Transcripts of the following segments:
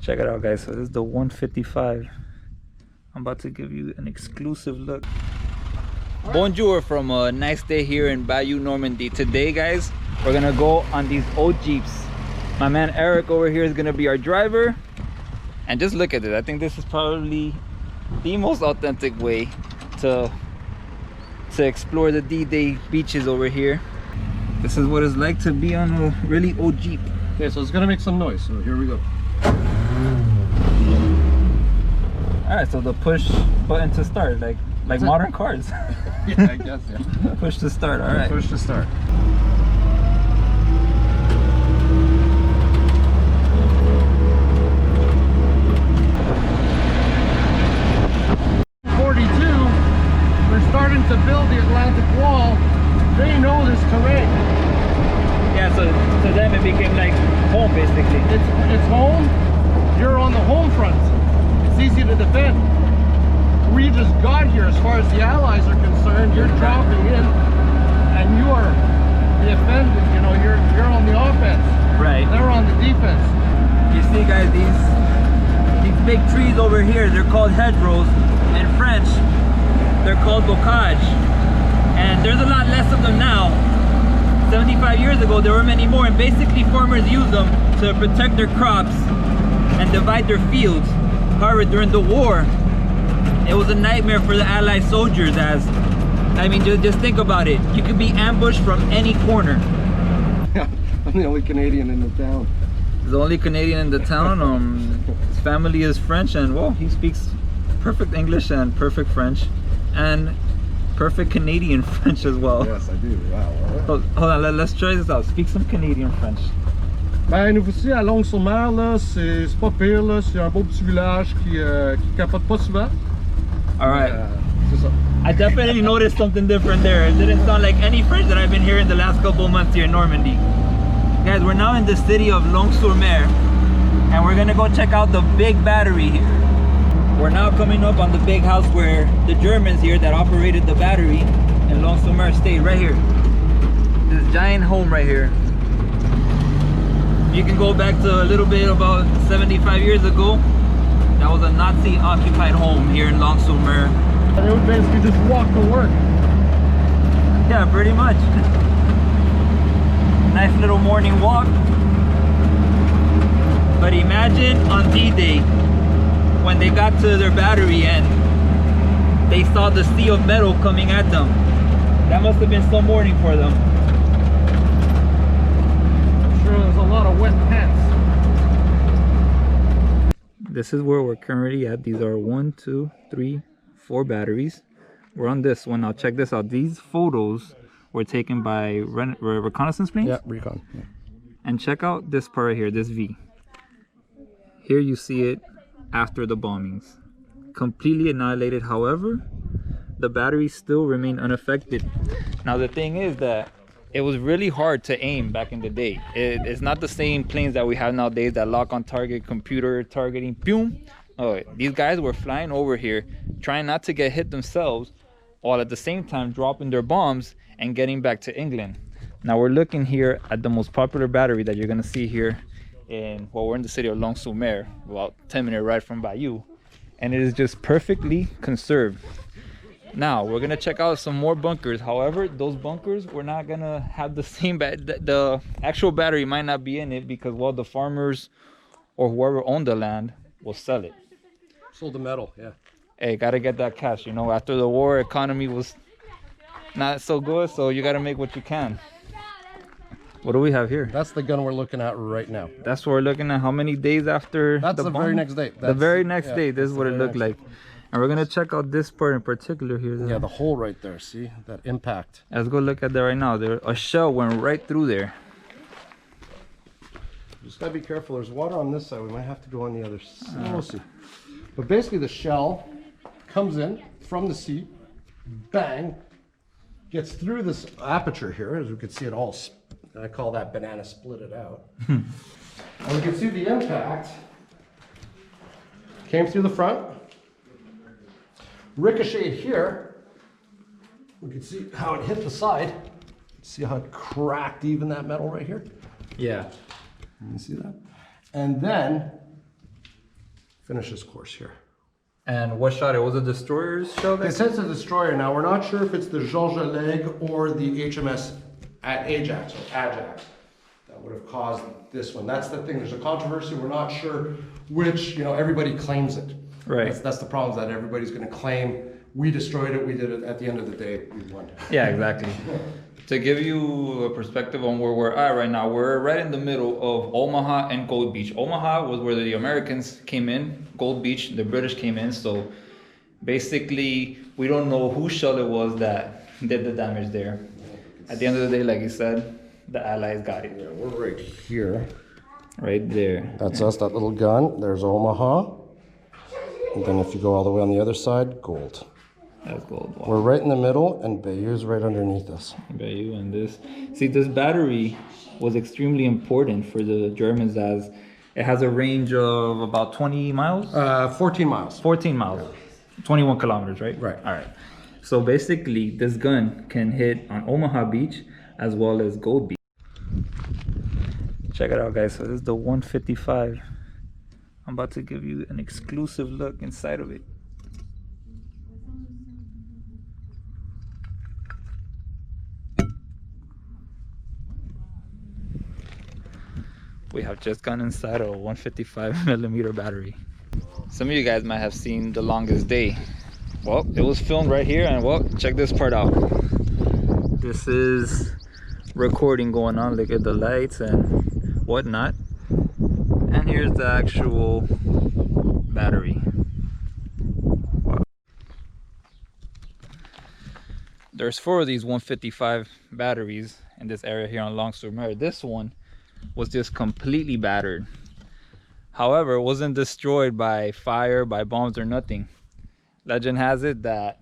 Check it out, guys. So this is the 155. I'm about to give you an exclusive look. Bonjour from a nice day here in Bayeux, Normandy. Today, guys, we're gonna go on these old Jeeps. My man Eric over here is gonna be our driver. And just look at this. I think this is probably the most authentic way to explore the D-Day beaches over here. This is what it's like to be on a really old Jeep. Okay, so it's gonna make some noise, so here we go. Alright, so the push button to start, like modern cars. Yeah, I guess, yeah. Push to start, alright. Push to start. We're starting to build the Atlantic Wall. They know this terrain. Yeah, so to them it became like home basically. It's home. You're on the home front. It's easy to defend. We just got here. As far as the Allies are concerned, you're dropping in, and you are the offended. You know, you're on the offense. Right. They're on the defense. You see, guys, these big trees over here, they're called hedgerows. In French, they're called bocage, and there's a lot less of them now. 75 years ago there were many more, and basically farmers used them to protect their crops and divide their fields. However, during the war it was a nightmare for the Allied soldiers, as I mean, just think about it. You could be ambushed from any corner. Yeah, I'm the only Canadian in the town. The only Canadian in the town. His family is French, and well, he speaks perfect English and perfect French and perfect Canadian French as well. Yes, I do. Wow. Hold on, let's try this out. Speak some Canadian French. Ben, nous voici à Longues-sur-Mer, là. C'est pas pire, là. C'est un beau petit village qui capote pas souvent. Alright. C'est ça. I definitely noticed something different there. It didn't sound like any French that I've been hearing the last couple of months here in Normandy. Guys, we're now in the city of Longues-sur-Mer, and we're gonna go check out the big battery here. We're now coming up on the big house where the Germans here that operated the battery in Longues-sur-Mer stayed, right here. This giant home right here. You can go back to a little bit about 75 years ago. That was a Nazi occupied home here in Longues-sur-Mer. And they would basically just walk to work. Yeah, pretty much. Nice little morning walk. But imagine on D-Day, when they got to their battery and they saw the sea of metal coming at them. That must have been some morning for them. I'm sure there's a lot of wet pants. This is where we're currently at. These are 1, 2, 3, 4 batteries. We're on this one. Now check this out. These photos were taken by reconnaissance planes. Yeah, recon. Yeah. And check out this part right here, this V. Here you see it after the bombings, completely annihilated. However, the batteries still remain unaffected. Now the thing is that it was really hard to aim back in the day. It's not the same planes that we have nowadays that lock on target, computer targeting, boom. Oh, these guys were flying over here trying not to get hit themselves, while at the same time dropping their bombs and getting back to England. Now we're looking here at the most popular battery that you're gonna see here we're in the city of Longues-sur-Mer, about 10-minute ride from Bayeux, and it is just perfectly conserved. Now we're gonna check out some more bunkers. However, those bunkers, we're not gonna have the same the actual battery might not be in it, because well, the farmers or whoever owned the land will sell it. Sold the metal, yeah. Hey, gotta get that cash, you know. After the war, economy was not so good, so you gotta make what you can. What do we have here? That's the gun we're looking at right now. That's what we're looking at. How many days after That's the very next day. The very next day. This is what it looked like. And we're gonna check out this part in particular here. Yeah, the hole right there. See that impact? Let's go look at that right now. A shell went right through there. Just gotta be careful. There's water on this side. We might have to go on the other side. We'll see. But basically, the shell comes in from the sea, bang, gets through this aperture here, as we can see it all. I call that banana split it out. And we can see the impact came through the front, ricocheted here. We can see how it hit the side. See how it cracked even that metal right here? Yeah. You see that? And then finish his course here. And what shot it? Was a destroyer's shell? It says a destroyer. Now, we're not sure if it's the Georges Leg or the HMS Ajax, or Ajax, that would have caused this one. That's the thing. There's a controversy. We're not sure which, you know, everybody claims it. Right. That's the problem, is that everybody's going to claim we destroyed it, we did it. At the end of the day, we won. Yeah, exactly. To give you a perspective on where we're at right now, we're right in the middle of Omaha and Gold Beach. Omaha was where the Americans came in. Gold Beach, the British came in. So basically, we don't know whose shell it was that did the damage there. At the end of the day, like you said, the Allies got it. Yeah, we're right here. Right there. That's us, that little gun. There's Omaha. And then if you go all the way on the other side, Gold. That's gold. Wow. We're right in the middle, and Bayeux's right underneath us. Bayeux and this. See, this battery was extremely important for the Germans, as it has a range of about 20 miles? 14 miles. 14 miles. 21 kilometers, right? Right. All right. So basically, this gun can hit on Omaha Beach as well as Gold Beach. Check it out, guys. So this is the 155. I'm about to give you an exclusive look inside of it. We have just gone inside a 155 millimeter battery. Some of you guys might have seen The Longest Day. Well, it was filmed right here, and well, check this part out. This is recording going on. Look at the lights and whatnot. And here's the actual battery. Wow. There's 4 of these 155 batteries in this area here on Longues-sur-Mer. This one was just completely battered. However, it wasn't destroyed by fire, by bombs, or nothing. Legend has it that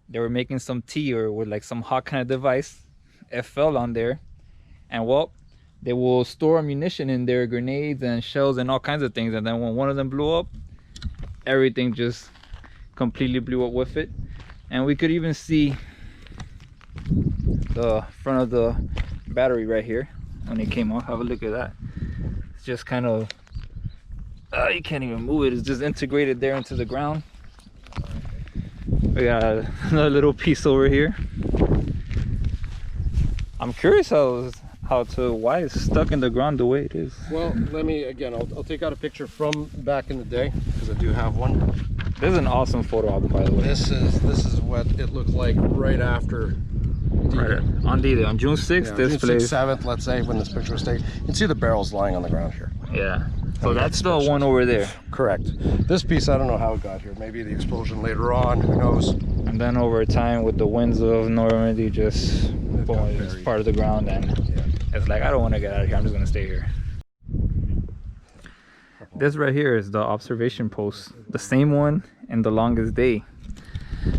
they were making some tea or with like some hot kind of device. It fell on there, and well, they will store ammunition in there, grenades and shells and all kinds of things, and then when one of them blew up, everything just completely blew up with it. And we could even see the front of the battery right here when it came off. Have a look at that. It's just kind of you can't even move it. It's just integrated there into the ground. We got another little piece over here. I'm curious why it's stuck in the ground the way it is. Well, let me, again, I'll take out a picture from back in the day, because I do have one. This is an awesome photo album, by the way. This is what it looked like right after D-Day. Right on D-Day, on June 6th, Yeah, this June place. 6th, 7th, let's say, when this picture was taken. You can see the barrels lying on the ground here. Yeah. So that's the one over there. Correct. This piece, I don't know how it got here. Maybe the explosion later on, who knows? And then over time, with the winds of Normandy, just boom, it's part of the ground, and it's like, I don't want to get out of here. I'm just gonna stay here. This right here is the observation post, the same one in The Longest Day.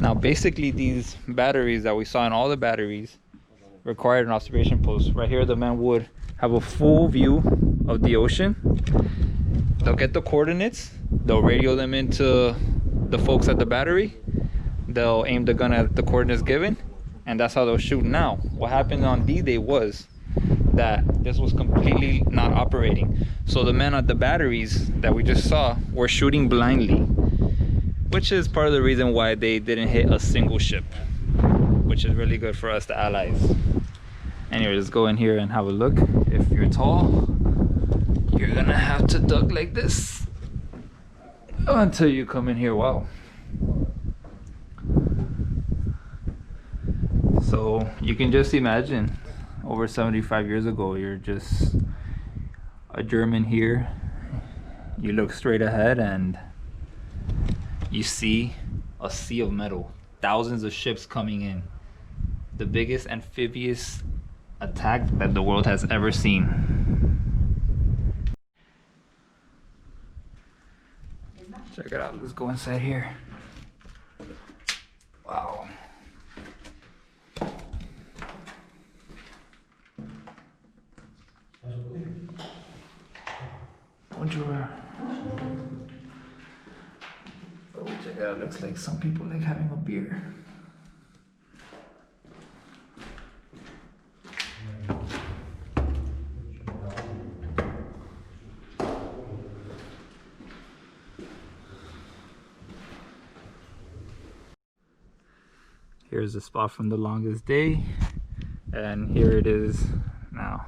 Now, basically, these batteries that we saw in all the batteries required an observation post. Right here, the man would have a full view of the ocean. They'll get the coordinates, they'll radio them into the folks at the battery, they'll aim the gun at the coordinates given, and that's how they'll shoot. Now, what happened on D-Day was that this was completely not operating. So the men at the batteries that we just saw were shooting blindly, which is part of the reason why they didn't hit a single ship, which is really good for us, the Allies. Anyway, let's go in here and have a look. If you're tall, you're gonna have to duck like this until you come in here. Wow. So you can just imagine, over 75 years ago, you're just a German here. You look straight ahead and you see a sea of metal, thousands of ships coming in. The biggest amphibious attack that the world has ever seen. Check it out. Let's go inside here. Wow. Bonjour. Oh, check it out. Looks like some people like having a beer. Here's the spot from the longest day, and here it is now.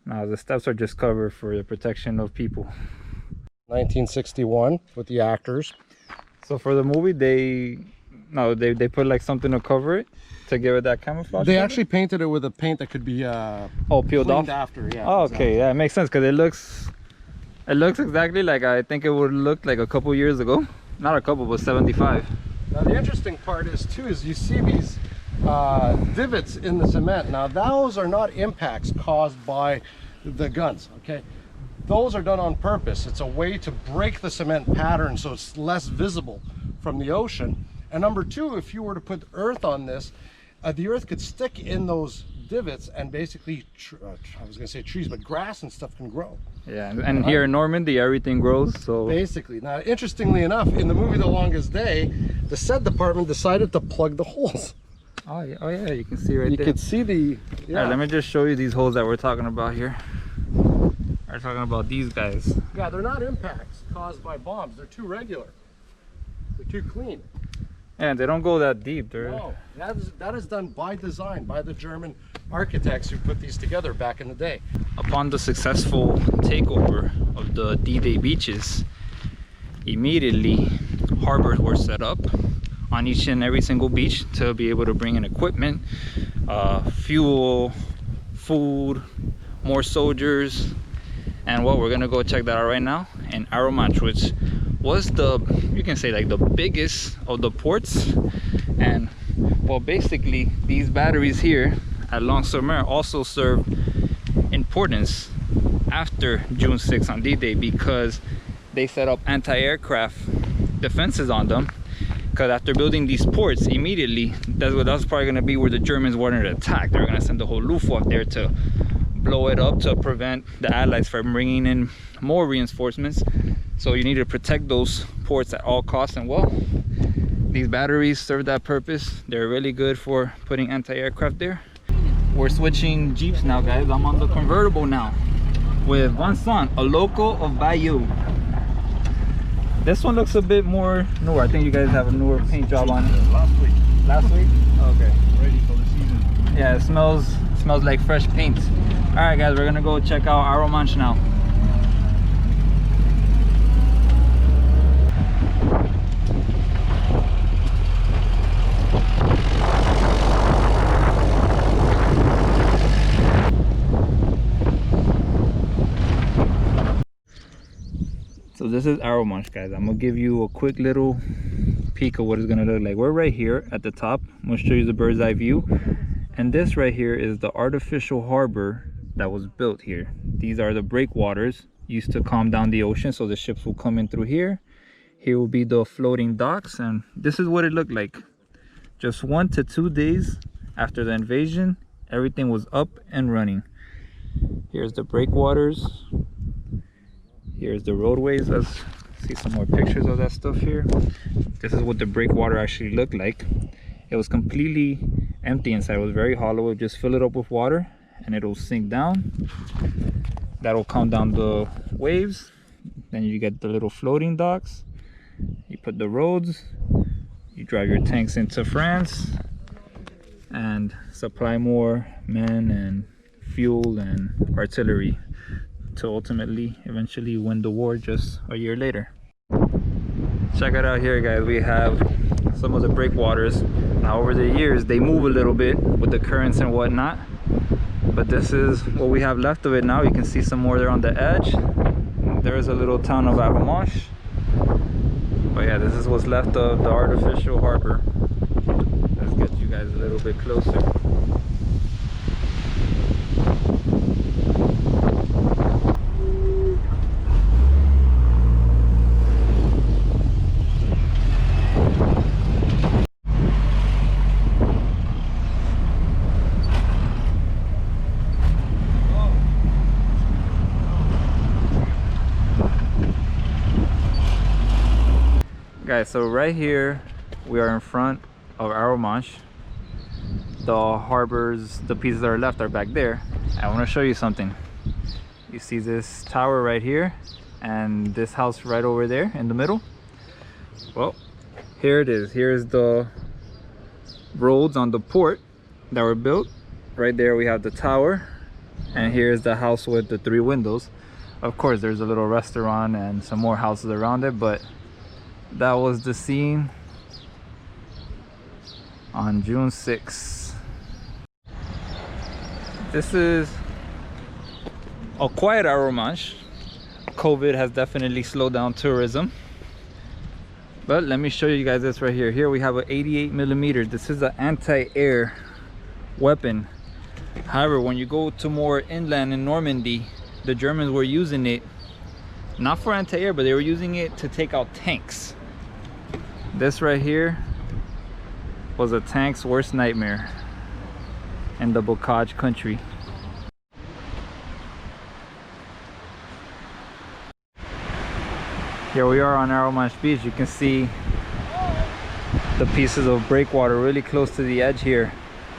Now the steps are just covered for the protection of people. 1961 with the actors. So for the movie, they put like something to cover it to give it that camouflage. They cover? actually painted it with a paint that could be peeled off after. Yeah. Oh, exactly. okay, yeah, it makes sense because it looks exactly like I think it would look like a couple years ago. Not a couple, but 75. Now the interesting part is you see these divots in the cement. Now those are not impacts caused by the guns, okay? Those are done on purpose. It's a way to break the cement pattern so it's less visible from the ocean. And number two, if you were to put earth on this, the earth could stick in those divots and basically, I was gonna say trees, but grass and stuff can grow. Yeah, and here in Normandy, everything grows, so... Basically. Now, interestingly enough, in the movie The Longest Day, the set department decided to plug the holes. Oh yeah, you can see right there. You can see the... Yeah. All right, let me just show you these holes that we're talking about here. We're talking about these guys. Yeah, they're not impacts caused by bombs. They're too regular. They're too clean. And they don't go that deep. No, that is done by design, by the German architects who put these together back in the day. Upon the successful takeover of the D-Day beaches, immediately harbors were set up on each and every single beach to be able to bring in equipment, fuel, food, more soldiers. And well, we're gonna go check that out right now in Arromanches, which was you can say like the biggest of the ports. And well, basically these batteries here at Longues-sur-Mer also serve importance after June 6th on D-Day, because they set up anti-aircraft defenses on them. Because after building these ports, immediately that's probably going to be where the Germans wanted to attack. They're going to send the whole Luftwaffe there to blow it up to prevent the Allies from bringing in more reinforcements. So you need to protect those ports at all costs. And well, these batteries serve that purpose. They're really good for putting anti-aircraft there. We're switching Jeeps now, guys. I'm on the convertible now with Vincent, a local of Bayeux. This one looks a bit more newer. I think you guys have a newer paint job on it. Last week. Last week? Okay. Ready for the season. Yeah, it smells like fresh paint. All right, guys, we're gonna go check out Arromanches now. So this is Arromanches, guys. I'm gonna give you a quick little peek of what it's gonna look like. We're right here at the top. I'm gonna show you the bird's eye view. And this right here is the artificial harbor that was built here. These are the breakwaters used to calm down the ocean, so the ships will come in through here. Here will be the floating docks, and this is what it looked like. Just 1 to 2 days after the invasion, everything was up and running. Here's the breakwaters. Here's the roadways. Let's see some more pictures of that stuff here. This is what the breakwater actually looked like. It was completely empty inside. It was very hollow. Just fill it up with water and it'll sink down. That'll calm down the waves. Then you get the little floating docks. You put the roads. You drive your tanks into France and supply more men and fuel and artillery to ultimately eventually win the war just a year later. Check it out here, guys. We have some of the breakwaters. Now over the years they move a little bit with the currents and whatnot, but this is what we have left of it now. You can see some more there on the edge. There is a little town of Arromanches, but yeah, this is what's left of the artificial harbor. Let's get you guys a little bit closer. Guys, so right here we are in front of Arromanches. The harbors, the pieces that are left are back there. I want to show you something. You see this tower right here and this house right over there in the middle? Well, here it is. Here's the roads on the port that were built. Right there we have the tower, and here's the house with the 3 windows. Of course there's a little restaurant and some more houses around it, but that was the scene on June 6th. This is a quiet Arromanches. COVID has definitely slowed down tourism. But let me show you guys this right here. Here we have an 88mm. This is an anti-air weapon. However, when you go to more inland in Normandy, the Germans were using it not for anti-air, but they were using it to take out tanks. This right here was a tank's worst nightmare in the Bocage country. Here we are on Arromanches Beach. You can see the pieces of breakwater really close to the edge here,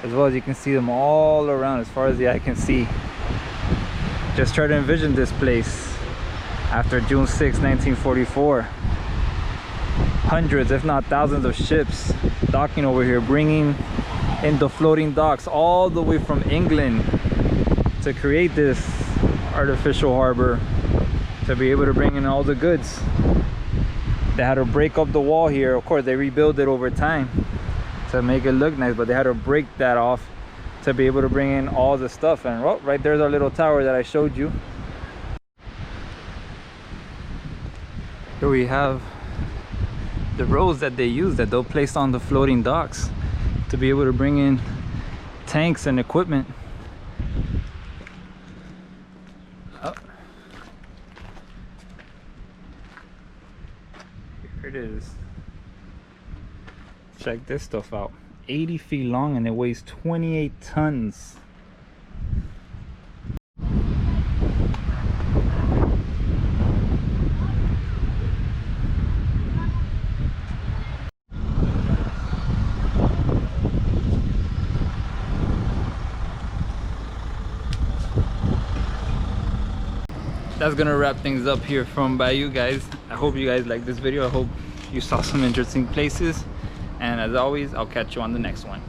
as well as you can see them all around as far as the eye can see. Just try to envision this place after June 6, 1944. Hundreds, if not thousands of ships docking over here, bringing in the floating docks all the way from England to create this artificial harbor, to be able to bring in all the goods. They had to break up the wall here. Of course they rebuilt it over time to make it look nice, but they had to break that off to be able to bring in all the stuff. And well, right there's our little tower that I showed you. Here we have the roads that they use, that they'll place on the floating docks to be able to bring in tanks and equipment. Oh. Here it is. Check this stuff out. 80 feet long and it weighs 28 tons. That's gonna wrap things up here from Bayeux, guys. I hope you guys liked this video. I hope you saw some interesting places, and as always, I'll catch you on the next one.